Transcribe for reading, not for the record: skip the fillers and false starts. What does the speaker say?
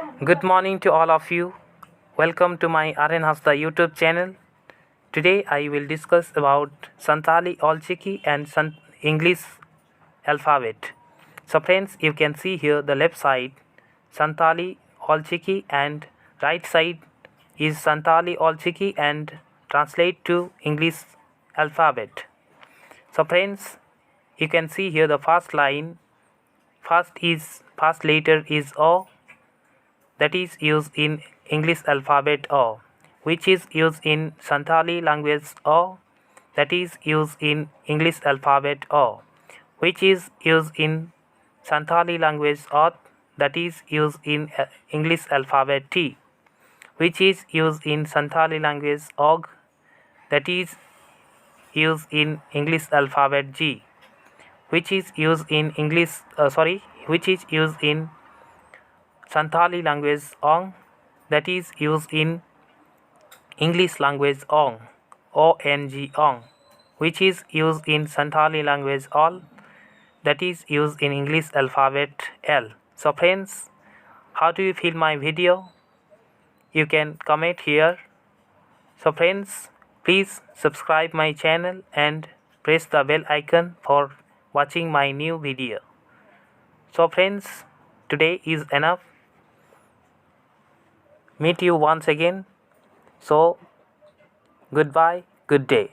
Good morning to all of you. Welcome to my Aryan Hasta YouTube channel. Today I will discuss about Santali Olchiki and English alphabet. So friends, you can see here the left side Santali Olchiki and right side is Santali Olchiki and translate to English alphabet. So friends, you can see here the first line. First letter is O, that is used in English alphabet O, which is used in Santali language O, that is used in English alphabet O, which is used in Santali language O, that is used in English alphabet T, which is used in Santali language Og, that is used in English alphabet G, which is used in which is used in Santali language Ong, that is used in English language Ong, O-N-G Ong, which is used in Santali language All, that is used in English alphabet L. So friends, how do you feel my video? You can comment here. So friends, please subscribe my channel and press the bell icon for watching my new video. So friends, today is enough. Meet you once again. So goodbye, good day.